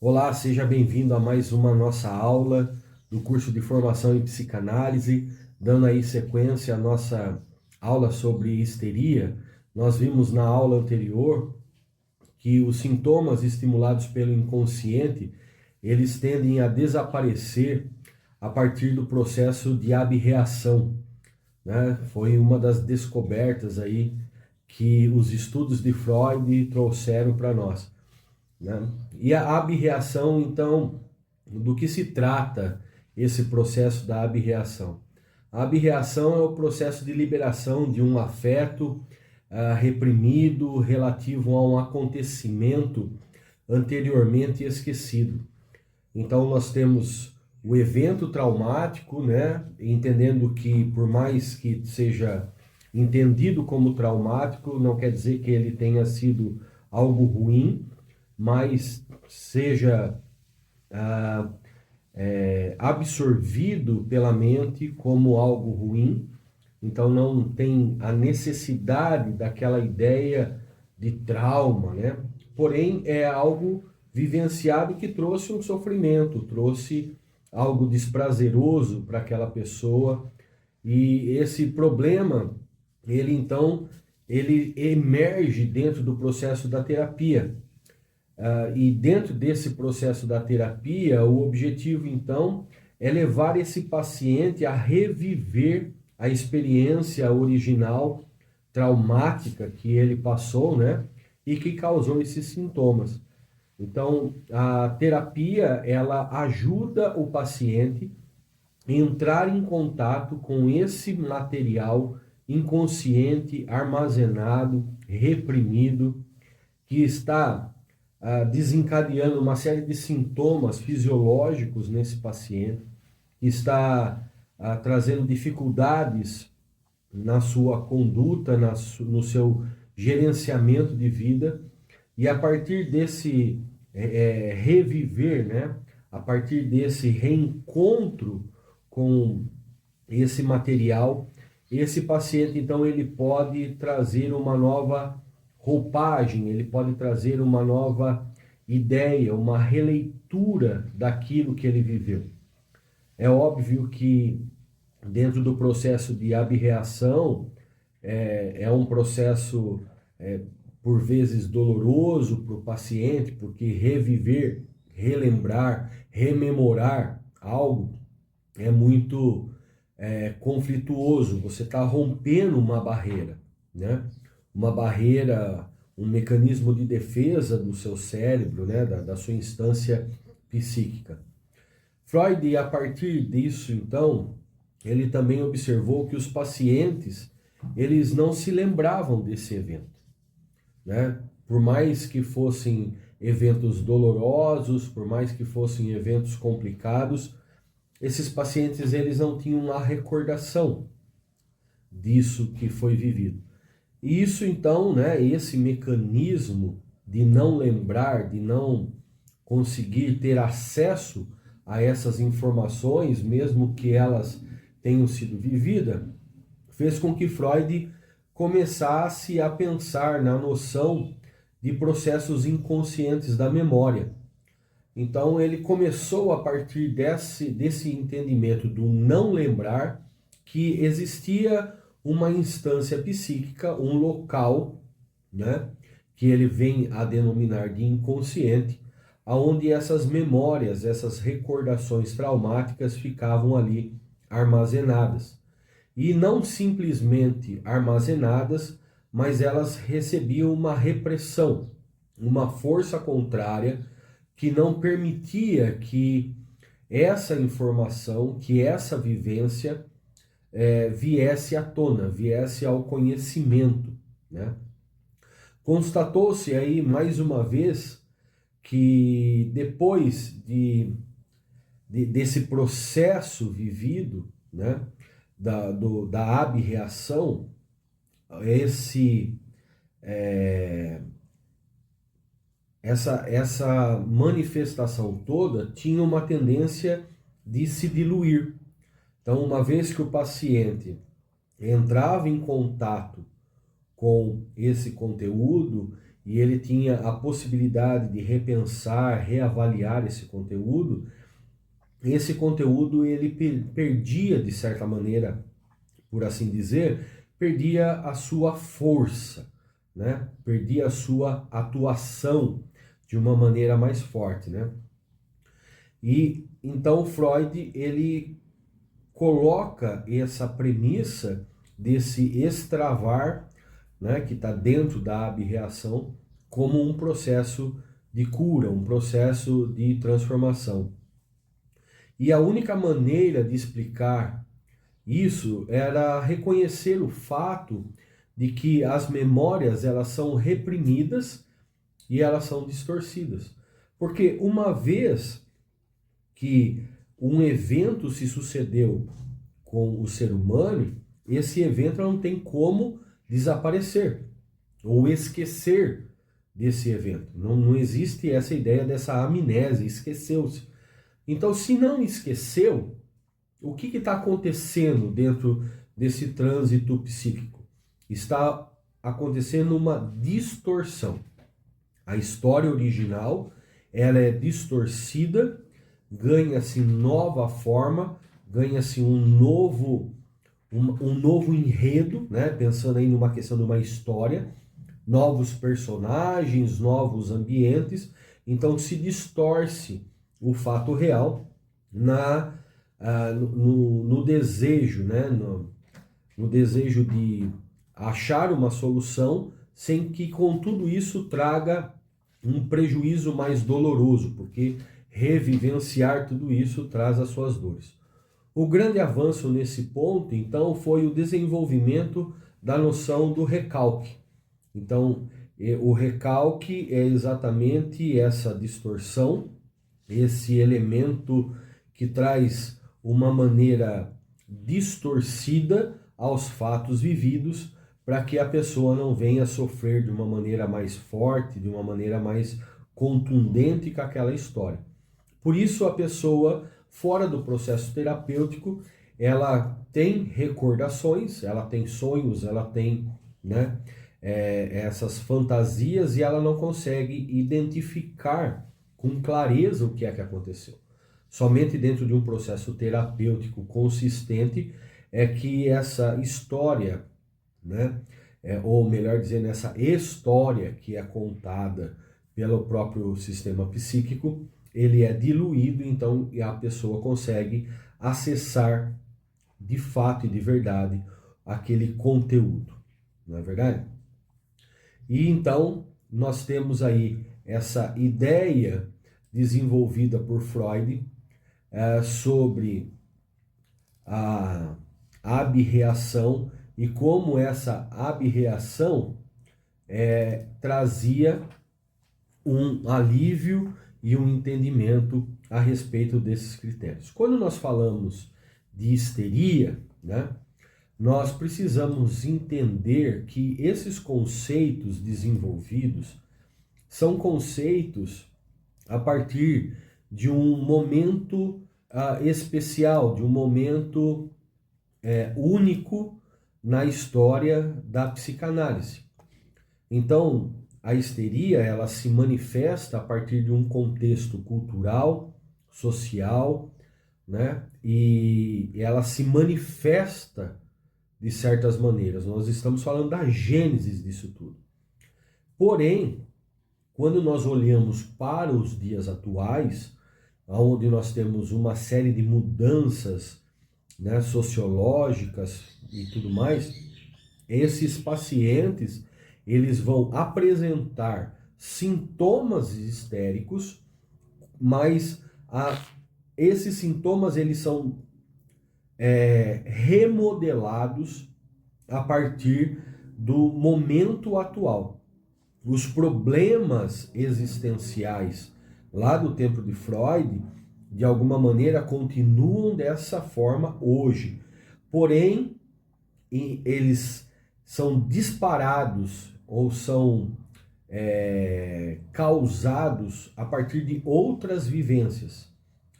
Olá, seja bem-vindo a mais uma nossa aula do curso de formação em psicanálise, dando aí sequência à nossa aula sobre histeria. Nós vimos na aula anterior que os sintomas estimulados pelo inconsciente, eles tendem a desaparecer a partir do processo de abreação, né? Foi uma das descobertas aí que os estudos de Freud trouxeram para nós, né? E a abreação, então, do que se trata esse processo da abreação? A abreação é o processo de liberação de um afeto reprimido relativo a um acontecimento anteriormente esquecido. Então, nós temos o evento traumático, né? Entendendo que, por mais que seja entendido como traumático, não quer dizer que ele tenha sido algo ruim, mas seja ah, absorvido pela mente como algo ruim, então não tem a necessidade daquela ideia de trauma, né? Porém, é algo vivenciado que trouxe um sofrimento, trouxe algo desprazeroso para aquela pessoa, e esse problema, ele então, ele emerge dentro do processo da terapia. E dentro desse processo da terapia, o objetivo então é levar esse paciente a reviver a experiência original traumática que ele passou, né? E que causou esses sintomas. Então, a terapia, ela ajuda o paciente a entrar em contato com esse material inconsciente, armazenado, reprimido, que está desencadeando uma série de sintomas fisiológicos nesse paciente, que está trazendo dificuldades na sua conduta, no seu gerenciamento de vida, e a partir desse reviver, né, a partir desse reencontro com esse material, esse paciente, então, ele pode trazer uma nova roupagem, ele pode trazer uma nova ideia, uma releitura daquilo que ele viveu. É óbvio que dentro do processo de abreação, é um processo, por vezes, doloroso para o paciente, porque reviver, relembrar, rememorar algo é muito conflituoso. Você está rompendo uma barreira, né? Uma barreira, um mecanismo de defesa do seu cérebro, né? Da sua instância psíquica. Freud, a partir disso, então, ele também observou que os pacientes, eles não se lembravam desse evento, né? Por mais que fossem eventos dolorosos, por mais que fossem eventos complicados, esses pacientes, eles não tinham a recordação disso que foi vivido. E isso então, né, esse mecanismo de não lembrar, de não conseguir ter acesso a essas informações, mesmo que elas tenham sido vividas, fez com que Freud começasse a pensar na noção de processos inconscientes da memória. Então ele começou a partir desse entendimento do não lembrar que existia uma instância psíquica, um local, né, que ele vem a denominar de inconsciente, aonde essas memórias, essas recordações traumáticas ficavam ali armazenadas. E não simplesmente armazenadas, mas elas recebiam uma repressão, uma força contrária que não permitia que essa informação, que essa vivência viesse à tona, viesse ao conhecimento, né? Constatou-se aí mais uma vez que depois desse processo vivido, né, da abreação, esse essa manifestação toda tinha uma tendência de se diluir. Então, uma vez que o paciente entrava em contato com esse conteúdo e ele tinha a possibilidade de repensar, reavaliar esse conteúdo ele perdia, de certa maneira, por assim dizer, perdia a sua força, né? Perdia a sua atuação de uma maneira mais forte, né? E então Freud ele coloca essa premissa desse extravar, né, que está dentro da abreação, como um processo de cura, um processo de transformação. E a única maneira de explicar isso era reconhecer o fato de que as memórias elas são reprimidas e elas são distorcidas. Porque uma vez que um evento se sucedeu com o ser humano, esse evento não tem como desaparecer ou esquecer desse evento. Não existe essa ideia dessa amnésia, esqueceu-se. Então, se não esqueceu, o que está acontecendo dentro desse trânsito psíquico? Está acontecendo uma distorção. A história original ela é distorcida, ganha-se nova forma, ganha-se um novo enredo, né? Pensando aí numa questão de uma história, novos personagens, novos ambientes, então se distorce o fato real no desejo, né? No desejo de achar uma solução, sem que com tudo isso traga um prejuízo mais doloroso, porque revivenciar tudo isso traz as suas dores. O grande avanço nesse ponto, então, foi o desenvolvimento da noção do recalque. Então, o recalque é exatamente essa distorção, esse elemento que traz uma maneira distorcida aos fatos vividos, para que a pessoa não venha sofrer de uma maneira mais forte, de uma maneira mais contundente com aquela história. Por isso, a pessoa, fora do processo terapêutico, ela tem recordações, ela tem sonhos, ela tem, né, essas fantasias e ela não consegue identificar com clareza o que é que aconteceu. Somente dentro de um processo terapêutico consistente é que essa história, né, ou melhor dizendo, essa história que é contada pelo próprio sistema psíquico, ele é diluído, então a pessoa consegue acessar de fato e de verdade aquele conteúdo, não é verdade? E então nós temos aí essa ideia desenvolvida por Freud sobre a abreação e como essa abreação trazia um alívio e um entendimento a respeito desses critérios. Quando nós falamos de histeria, né, nós precisamos entender que esses conceitos desenvolvidos são conceitos a partir de um momento especial, de um momento único na história da psicanálise. Então, a histeria ela se manifesta a partir de um contexto cultural, social, né? E ela se manifesta de certas maneiras. Nós estamos falando da gênese disso tudo. Porém, quando nós olhamos para os dias atuais, onde nós temos uma série de mudanças, né, sociológicas e tudo mais, esses pacientes eles vão apresentar sintomas histéricos, mas esses sintomas eles são remodelados a partir do momento atual. Os problemas existenciais lá do tempo de Freud, de alguma maneira, continuam dessa forma hoje. Porém, eles são disparados ou são causados a partir de outras vivências.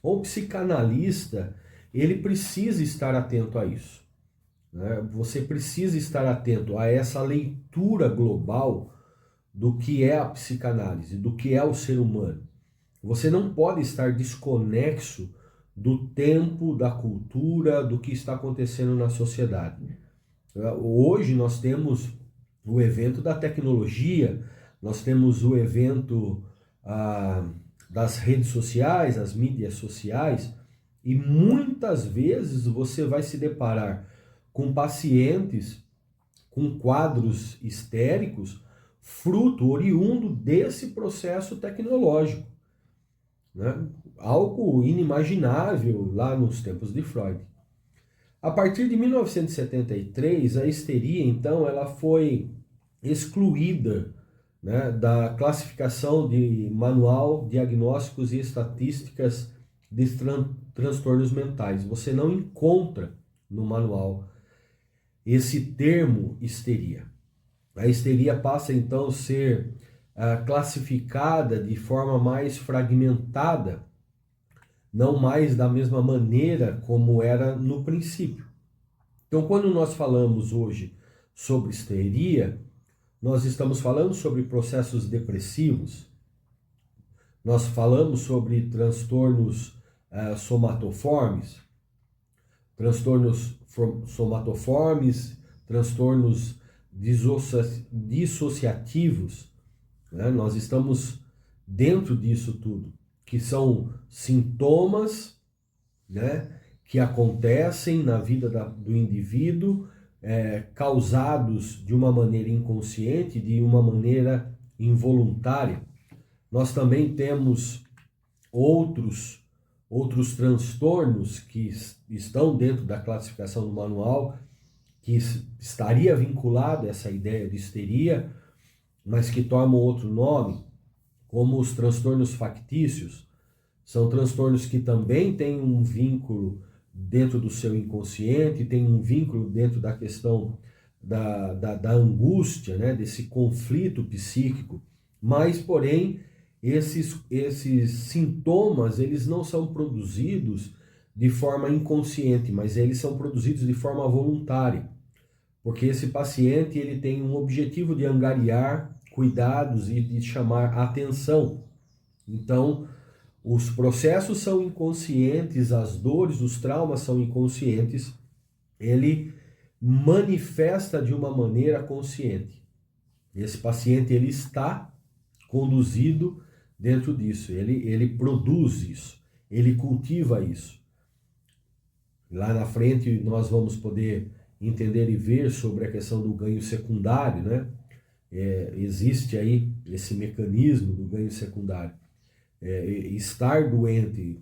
O psicanalista, ele precisa estar atento a isso, né? Você precisa estar atento a essa leitura global do que é a psicanálise, do que é o ser humano. Você não pode estar desconexo do tempo, da cultura, do que está acontecendo na sociedade. Hoje nós temos o evento da tecnologia, nós temos o evento das redes sociais, as mídias sociais, e muitas vezes você vai se deparar com pacientes com quadros histéricos, fruto oriundo desse processo tecnológico, né? Algo inimaginável lá nos tempos de Freud. A partir de 1973, a histeria, então, ela foi excluída, né, da classificação de Manual Diagnósticos e Estatísticas de Transtornos Mentais. Você não encontra no manual esse termo histeria. A histeria passa, então, a ser classificada de forma mais fragmentada, não mais da mesma maneira como era no princípio. Então, quando nós falamos hoje sobre histeria, nós estamos falando sobre processos depressivos, nós falamos sobre transtornos somatoformes, transtornos dissociativos, né? Nós estamos dentro disso tudo, que são sintomas, né, que acontecem na vida do indivíduo, causados de uma maneira inconsciente, de uma maneira involuntária. Nós também temos outros transtornos que estão dentro da classificação do manual, que estaria vinculado a essa ideia de histeria, mas que tomam outro nome, como os transtornos factícios. São transtornos que também têm um vínculo dentro do seu inconsciente, tem um vínculo dentro da questão da angústia, né, desse conflito psíquico, mas, porém, esses sintomas, eles não são produzidos de forma inconsciente, mas eles são produzidos de forma voluntária, porque esse paciente ele tem um objetivo de angariar cuidados e de chamar atenção. Então, os processos são inconscientes, as dores, os traumas são inconscientes, ele manifesta de uma maneira consciente. Esse paciente ele está conduzido dentro disso, ele produz isso, ele cultiva isso. Lá na frente nós vamos poder entender e ver sobre a questão do ganho secundário, né? Existe aí esse mecanismo do ganho secundário. Estar doente,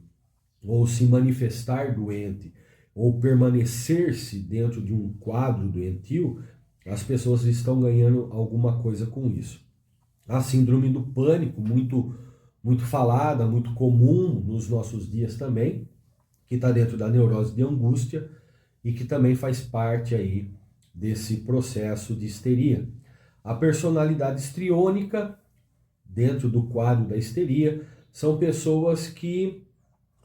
ou se manifestar doente, ou permanecer-se dentro de um quadro doentio, as pessoas estão ganhando alguma coisa com isso. A síndrome do pânico, muito falada, muito comum nos nossos dias também, que está dentro da neurose de angústia e que também faz parte aí desse processo de histeria. A personalidade histriônica, dentro do quadro da histeria, são pessoas que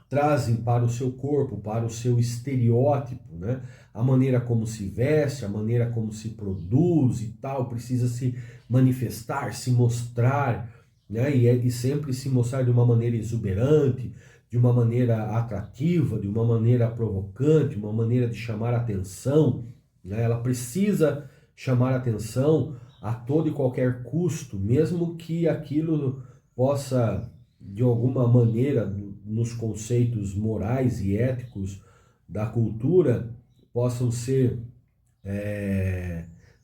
trazem para o seu corpo, para o seu estereótipo, né? A maneira como se veste, a maneira como se produz e tal, precisa se manifestar, se mostrar, né? E sempre se mostrar de uma maneira exuberante, de uma maneira atrativa, de uma maneira provocante, uma maneira de chamar atenção, né? Ela precisa chamar atenção a todo e qualquer custo, mesmo que aquilo possa, de alguma maneira, nos conceitos morais e éticos da cultura, possam ser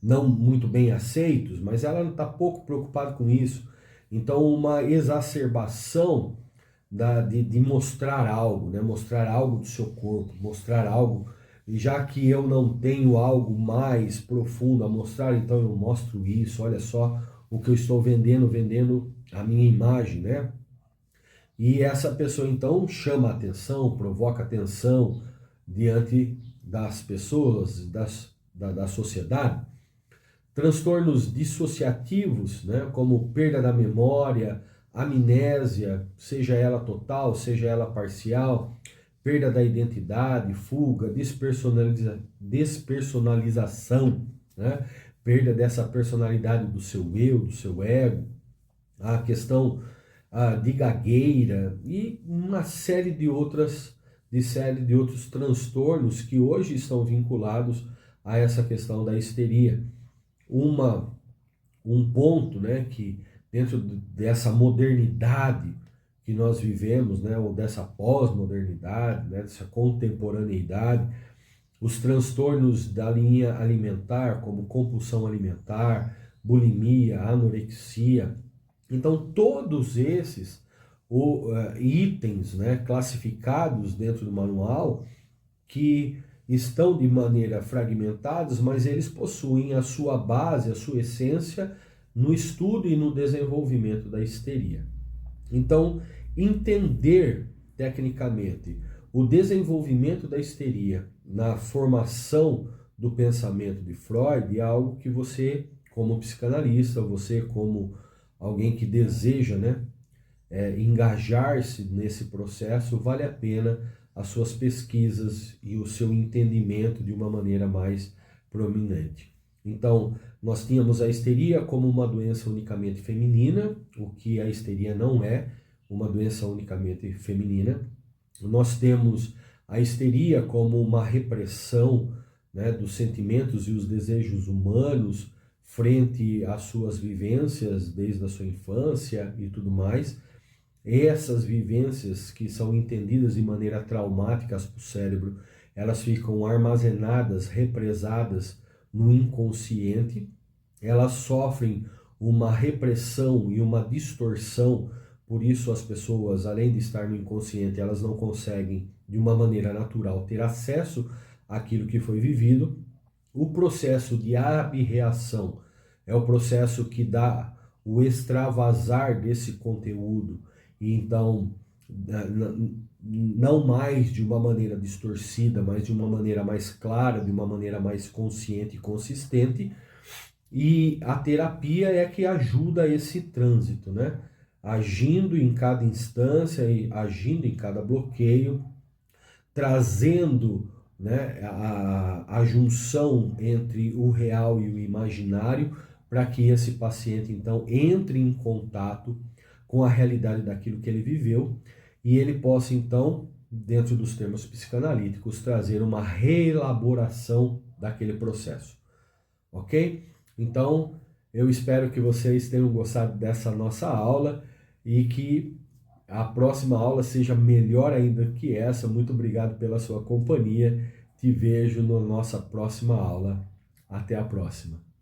não muito bem aceitos, mas ela está pouco preocupada com isso. Então, uma exacerbação de mostrar algo, né? Mostrar algo do seu corpo, mostrar algo, e já que eu não tenho algo mais profundo a mostrar, então eu mostro isso, olha só o que eu estou vendendo a minha imagem, né? E essa pessoa então chama atenção, provoca atenção diante das pessoas, da sociedade. Transtornos dissociativos, né, como perda da memória, amnésia, seja ela total, seja ela parcial, perda da identidade, fuga, despersonalização, né, perda dessa personalidade do seu eu, do seu ego, a questão de gagueira e uma série de outros transtornos que hoje estão vinculados a essa questão da histeria. Um ponto, né, que dentro dessa modernidade que nós vivemos, né, ou dessa pós-modernidade, né, dessa contemporaneidade, os transtornos da linha alimentar, como compulsão alimentar, bulimia, anorexia. Então, todos esses itens, né, classificados dentro do manual, que estão de maneira fragmentados, mas eles possuem a sua base, a sua essência no estudo e no desenvolvimento da histeria. Então, entender tecnicamente o desenvolvimento da histeria na formação do pensamento de Freud é algo que você, como psicanalista, você como alguém que deseja, né, engajar-se nesse processo, vale a pena as suas pesquisas e o seu entendimento de uma maneira mais prominente. Então, nós tínhamos a histeria como uma doença unicamente feminina, o que a histeria não é, uma doença unicamente feminina. Nós temos a histeria como uma repressão, né, dos sentimentos e os desejos humanos frente às suas vivências desde a sua infância e tudo mais. Essas vivências que são entendidas de maneira traumática para o cérebro, elas ficam armazenadas, represadas no inconsciente, elas sofrem uma repressão e uma distorção, por isso as pessoas, além de estar no inconsciente, elas não conseguem de uma maneira natural ter acesso àquilo que foi vivido. O processo de abreação é o processo que dá o extravasar desse conteúdo, e então não mais de uma maneira distorcida, mas de uma maneira mais clara, de uma maneira mais consciente e consistente. E a terapia é que ajuda esse trânsito, né? Agindo em cada instância e agindo em cada bloqueio, trazendo, né, a junção entre o real e o imaginário, para que esse paciente então entre em contato com a realidade daquilo que ele viveu e ele possa então, dentro dos termos psicanalíticos, trazer uma reelaboração daquele processo, ok? Então, eu espero que vocês tenham gostado dessa nossa aula e que a próxima aula seja melhor ainda que essa. Muito obrigado pela sua companhia. Te vejo na nossa próxima aula. Até a próxima.